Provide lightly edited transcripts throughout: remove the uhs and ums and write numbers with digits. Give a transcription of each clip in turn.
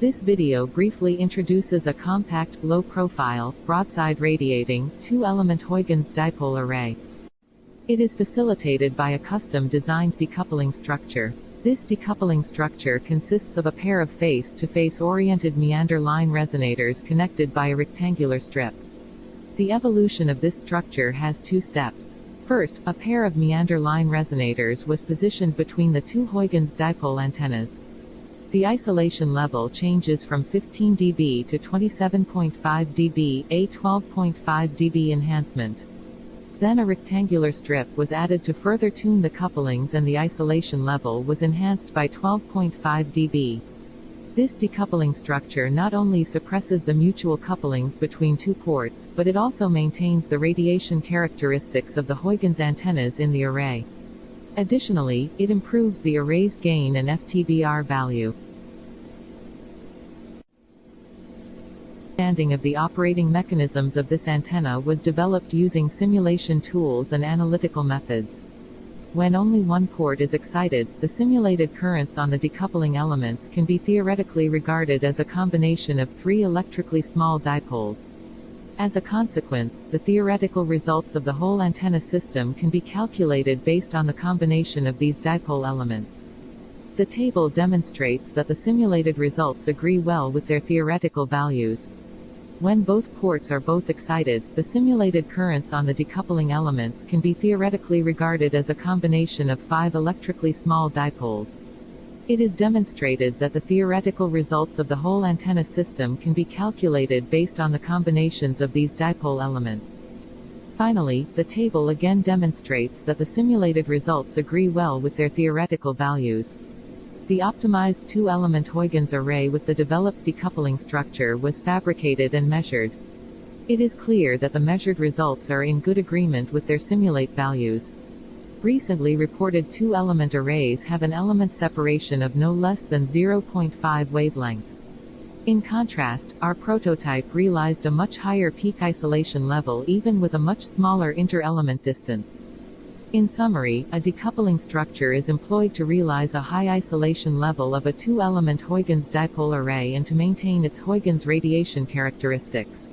This video briefly introduces a compact, low-profile, broadside radiating, two-element Huygens dipole array. It is facilitated by a custom-designed decoupling structure. This decoupling structure consists of a pair of face-to-face oriented meander line resonators connected by a rectangular strip. The evolution of this structure has two steps. First, a pair of meander line resonators was positioned between the two Huygens dipole antennas. The isolation level changes from 15 dB to 27.5 dB, a 12.5 dB enhancement. Then a rectangular strip was added to further tune the couplings and the isolation level was enhanced by 12.5 dB. This decoupling structure not only suppresses the mutual couplings between two ports, but it also maintains the radiation characteristics of the Huygens antennas in the array. Additionally, it improves the array's gain and FTBR value. Understanding of the operating mechanisms of this antenna was developed using simulation tools and analytical methods. When only one port is excited, the simulated currents on the decoupling elements can be theoretically regarded as a combination of three electrically small dipoles. As a consequence, the theoretical results of the whole antenna system can be calculated based on the combination of these dipole elements. The table demonstrates that the simulated results agree well with their theoretical values. When both ports are both excited, the simulated currents on the decoupling elements can be theoretically regarded as a combination of five electrically small dipoles. It is demonstrated that the theoretical results of the whole antenna system can be calculated based on the combinations of these dipole elements. Finally, the table again demonstrates that the simulated results agree well with their theoretical values. The optimized two-element Huygens array with the developed decoupling structure was fabricated and measured. It is clear that the measured results are in good agreement with their simulate values. Recently reported two-element arrays have an element separation of no less than 0.5 wavelength. In contrast, our prototype realized a much higher peak isolation level even with a much smaller inter-element distance. In summary, a decoupling structure is employed to realize a high isolation level of a two-element Huygens dipole array and to maintain its Huygens radiation characteristics.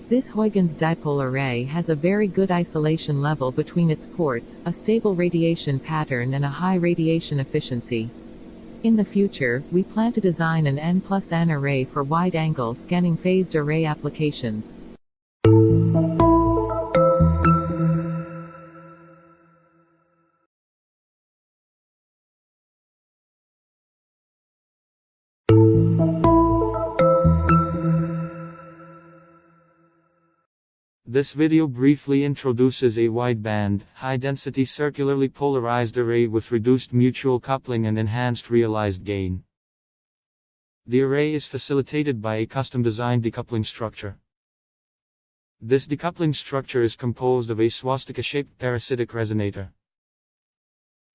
This Huygens dipole array has a very good isolation level between its ports, a stable radiation pattern and a high radiation efficiency. In the future, we plan to design an N+N array for wide-angle scanning phased array applications. This video briefly introduces a wideband, high-density circularly polarized array with reduced mutual coupling and enhanced realized gain. The array is facilitated by a custom-designed decoupling structure. This decoupling structure is composed of a swastika-shaped parasitic resonator.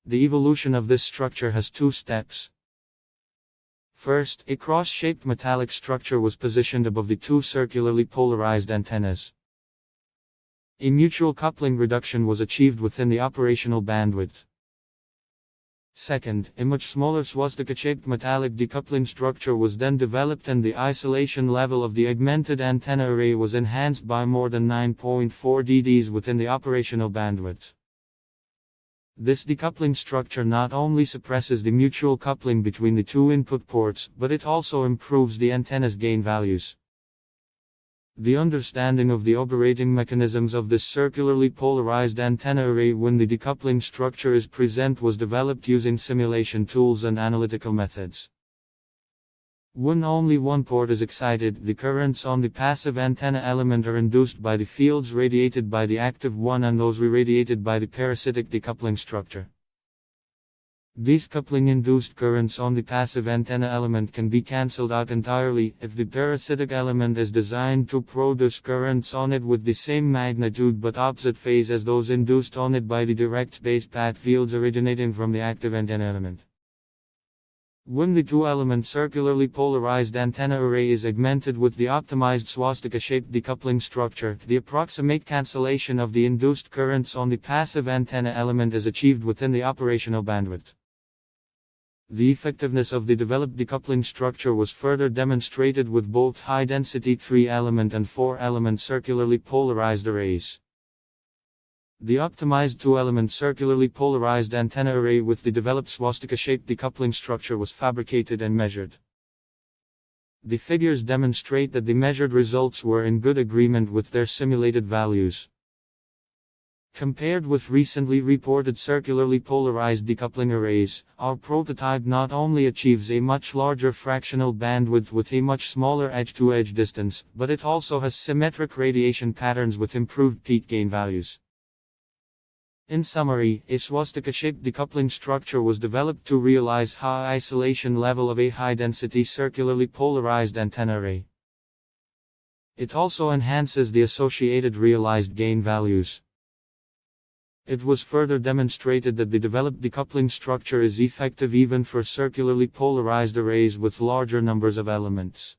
The evolution of this structure has two steps. First, a cross-shaped metallic structure was positioned above the two circularly polarized antennas. A mutual coupling reduction was achieved within the operational bandwidth. Second, a much smaller swastika-shaped metallic decoupling structure was then developed and the isolation level of the augmented antenna array was enhanced by more than 9.4 dBs within the operational bandwidth. This decoupling structure not only suppresses the mutual coupling between the two input ports, but it also improves the antenna's gain values. The understanding of the operating mechanisms of this circularly polarized antenna array when the decoupling structure is present was developed using simulation tools and analytical methods. When only one port is excited, the currents on the passive antenna element are induced by the fields radiated by the active one and those irradiated by the parasitic decoupling structure. These coupling-induced currents on the passive antenna element can be cancelled out entirely if the parasitic element is designed to produce currents on it with the same magnitude but opposite phase as those induced on it by the direct space-path fields originating from the active antenna element. When the two-element circularly polarized antenna array is augmented with the optimized swastika-shaped decoupling structure, the approximate cancellation of the induced currents on the passive antenna element is achieved within the operational bandwidth. The effectiveness of the developed decoupling structure was further demonstrated with both high-density 3-element and 4-element circularly polarized arrays. The optimized 2-element circularly polarized antenna array with the developed swastika-shaped decoupling structure was fabricated and measured. The figures demonstrate that the measured results were in good agreement with their simulated values. Compared with recently reported circularly polarized decoupling arrays, our prototype not only achieves a much larger fractional bandwidth with a much smaller edge-to-edge distance, but it also has symmetric radiation patterns with improved peak gain values. In summary, a swastika-shaped decoupling structure was developed to realize high isolation level of a high-density circularly polarized antenna array. It also enhances the associated realized gain values. It was further demonstrated that the developed decoupling structure is effective even for circularly polarized arrays with larger numbers of elements.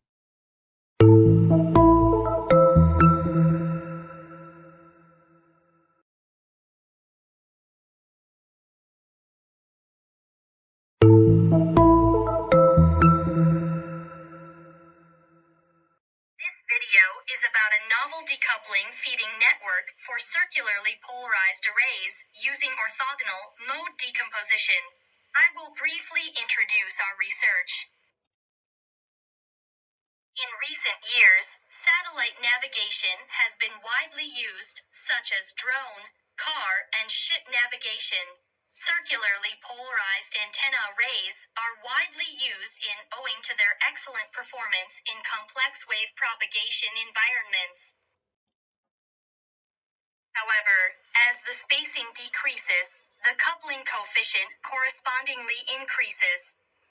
Is about a novel decoupling feeding network for circularly polarized arrays using orthogonal mode decomposition. I will briefly introduce our research. In recent years, satellite navigation has been widely used, such as drone, car, and ship navigation. Circularly polarized antenna arrays are widely used owing to their excellent performance in complex wave propagation environments. However, as the spacing decreases, the coupling coefficient correspondingly increases.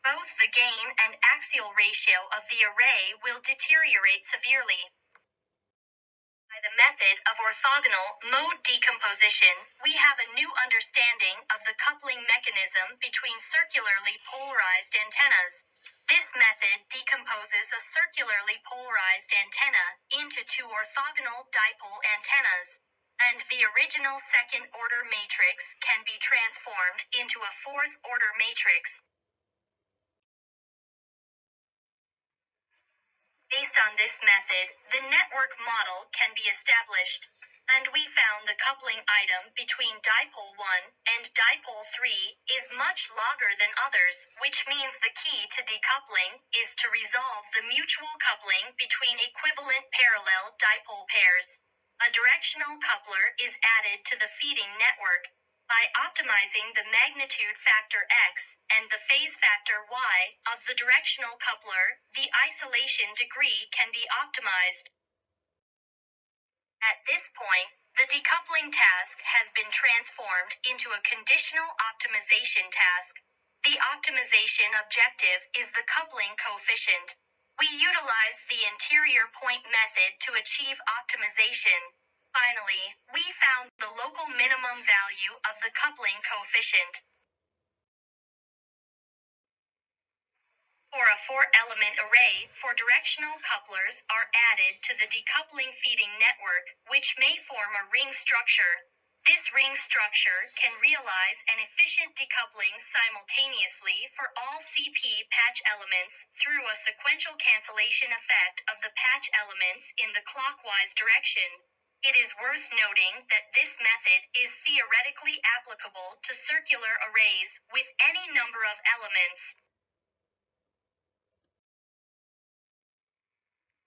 Both the gain and axial ratio of the array will deteriorate severely. By the method of orthogonal mode decomposition, we have a new understanding of the coupling mechanism between circularly polarized antennas. This method decomposes a circularly polarized antenna into two orthogonal dipole antennas, and the original second-order matrix can be transformed into a fourth-order matrix. Based on this method, the network model can be established, and we found the coupling item between dipole 1 and dipole 3 is much longer than others, which means the key to decoupling is to resolve the mutual coupling between equivalent parallel dipole pairs. A directional coupler is added to the feeding network. By optimizing the magnitude factor x and the phase factor y of the directional coupler, the isolation degree can be optimized. At this point, the decoupling task has been transformed into a conditional optimization task. The optimization objective is the coupling coefficient. We utilize the interior point method to achieve optimization. Finally, we found the local minimum value of the coupling coefficient. For a 4-element array, four directional couplers are added to the decoupling feeding network, which may form a ring structure. This ring structure can realize an efficient decoupling simultaneously for all CP patch elements through a sequential cancellation effect of the patch elements in the clockwise direction. It is worth noting that this method is theoretically applicable to circular arrays with any number of elements.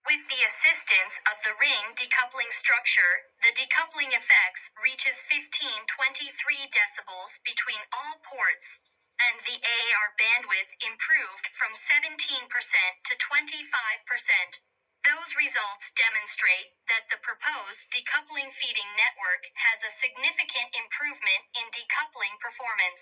With the assistance of the ring decoupling structure, the decoupling effects reaches 1523 decibels between all ports, and the AR bandwidth improved from 17% to 25%. Those results demonstrate that the proposed decoupling feeding network has a significant improvement in decoupling performance.